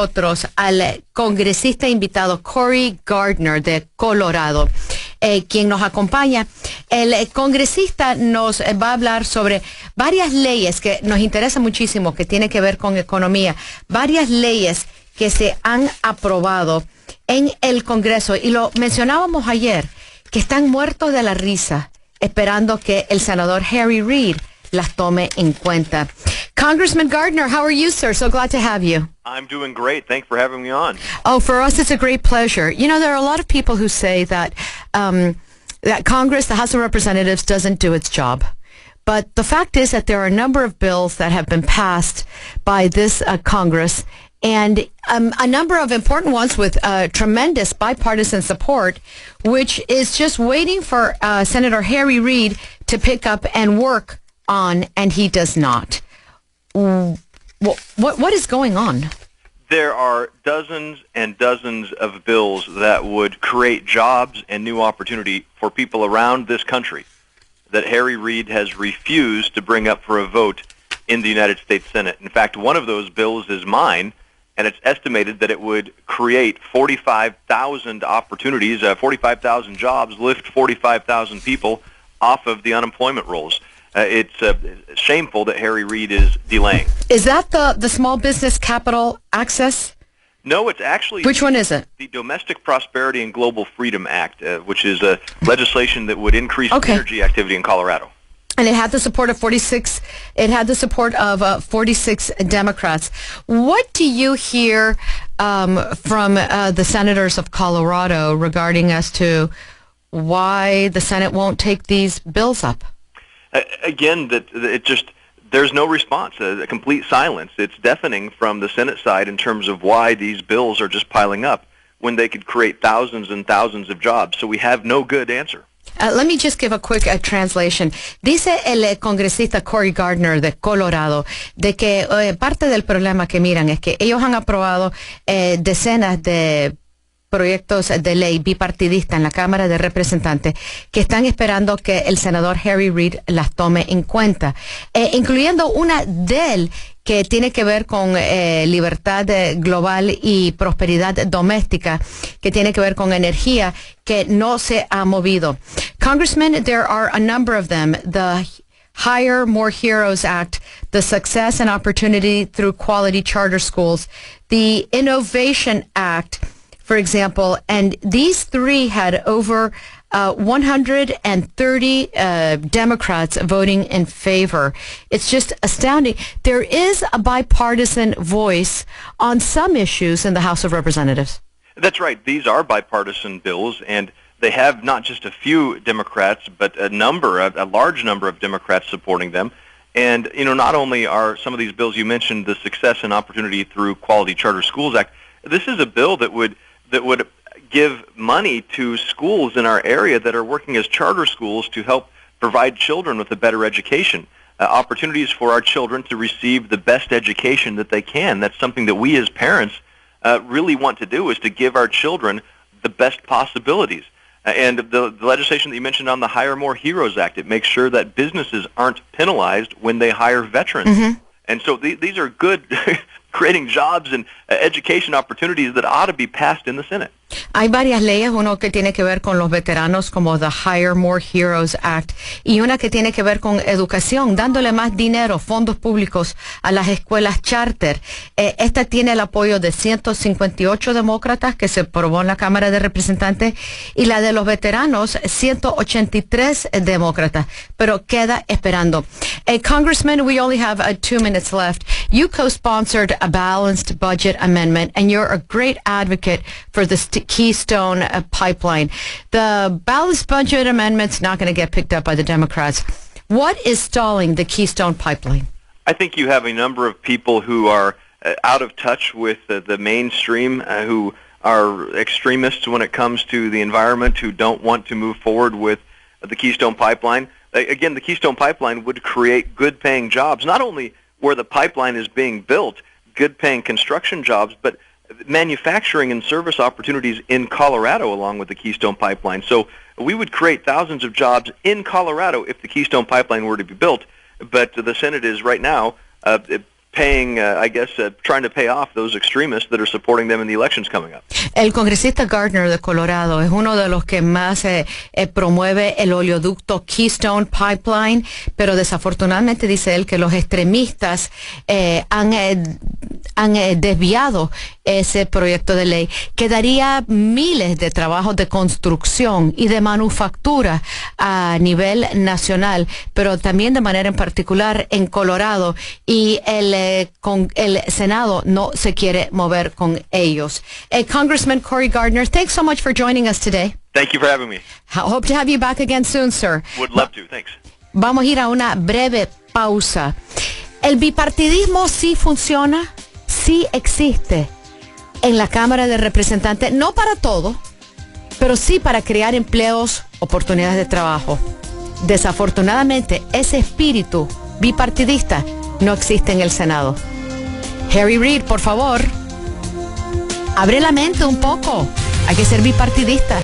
nosotros al congresista invitado Cory Gardner de Colorado, quien nos acompaña. El congresista nos va a hablar sobre varias leyes que nos interesan muchísimo, que tienen que ver con economía, varias leyes que se han aprobado en el Congreso, y lo mencionábamos ayer, que están muertos de la risa esperando que el senador Harry Reid las tome en cuenta. Congressman Gardner, how are you, sir? So glad to have you. I'm doing great. Thanks for having me on. Oh, for us, it's a great pleasure. You know, there are a lot of people who say that that Congress, the House of Representatives, doesn't do its job. But the fact is that there are a number of bills that have been passed by this Congress, and a number of important ones with tremendous bipartisan support, which is just waiting for Senator Harry Reid to pick up and work on, and he does not. What is going on? There are dozens and dozens of bills that would create jobs and new opportunity for people around this country that Harry Reid has refused to bring up for a vote in the United States Senate. In fact, one of those bills is mine, and it's estimated that it would create 45,000 opportunities, 45,000 jobs, lift 45,000 people off of the unemployment rolls. It's shameful that Harry Reid is delaying. Is that the Small Business Capital Access? No, it's actually... Which one is it? The Domestic Prosperity and Global Freedom Act, which is a legislation that would increase energy activity in Colorado. And it had the support of 46. It had the support of 46 Democrats. What do you hear from the senators of Colorado regarding as to why the Senate won't take these bills up? Again, there's no response, a complete silence. It's deafening from the Senate side in terms of why these bills are just piling up when they could create thousands and thousands of jobs. So we have no good answer. Let me just give a quick translation. Dice el congresista Cory Gardner de Colorado de que parte del problema que miran es que ellos han aprobado decenas de proyectos de ley bipartidista en la Cámara de Representantes que están esperando que el senador Harry Reid las tome en cuenta, incluyendo una de él que tiene que ver con libertad global y prosperidad doméstica, que tiene que ver con energía, que no se ha movido. Congressman, there are a number of them. The Hire More Heroes Act, the Success and Opportunity Through Quality Charter Schools, the Innovation Act, for example, and these three had over 130 Democrats voting in favor. It's just astounding. There is a bipartisan voice on some issues in the House of Representatives. That's right. These are bipartisan bills, and they have not just a few Democrats, but a large number of Democrats supporting them. And, you know, not only are some of these bills you mentioned, the Success and Opportunity Through Quality Charter Schools Act, this is a bill that would give money to schools in our area that are working as charter schools to help provide children with a better education, opportunities for our children to receive the best education that they can. That's something that we as parents really want to do, is to give our children the best possibilities. And the legislation that you mentioned on the Hire More Heroes Act, it makes sure that businesses aren't penalized when they hire veterans. Mm-hmm. And so these are good creating jobs and education opportunities that ought to be passed in the Senate. Hay varias leyes, uno que tiene que ver con los veteranos como the Hire More Heroes Act, y una que tiene que ver con educación, dándole más dinero, fondos públicos a las escuelas charter. Esta tiene el apoyo de 158 demócratas que se aprobó en la Cámara de Representantes, y la de los veteranos 183 demócratas, pero queda esperando. Congressman, we only have 2 minutes left. You co-sponsored a balanced budget amendment, and you're a great advocate for the Keystone Pipeline. The balanced budget amendment's not going to get picked up by the Democrats. What is stalling the Keystone Pipeline? I think you have a number of people who are out of touch with the mainstream, who are extremists when it comes to the environment, who don't want to move forward with the Keystone Pipeline. Again, the Keystone Pipeline would create good-paying jobs, not only where the pipeline is being built, good-paying construction jobs, but manufacturing and service opportunities in Colorado along with the Keystone Pipeline. So we would create thousands of jobs in Colorado if the Keystone Pipeline were to be built, but the Senate is right now paying, trying to pay off those extremists that are supporting them in the elections coming up. El congresista Gardner de Colorado es uno de los que más promueve el oleoducto Keystone Pipeline, pero desafortunadamente dice él que los extremistas han desviado ese proyecto de ley que daría miles de trabajos de construcción y de manufactura a nivel nacional, pero también de manera en particular en Colorado, y el Senado no se quiere mover con ellos. Congressman Cory Gardner, thanks so much for joining us today. Thank you for having me. Hope to have you back again soon, sir. Would love to. Thanks. Vamos a ir a una breve pausa. ¿El bipartidismo sí funciona? Sí existe en la Cámara de Representantes, no para todo, pero sí para crear empleos, oportunidades de trabajo. Desafortunadamente, ese espíritu bipartidista no existe en el Senado. Harry Reid, por favor, abre la mente un poco. Hay que ser bipartidista.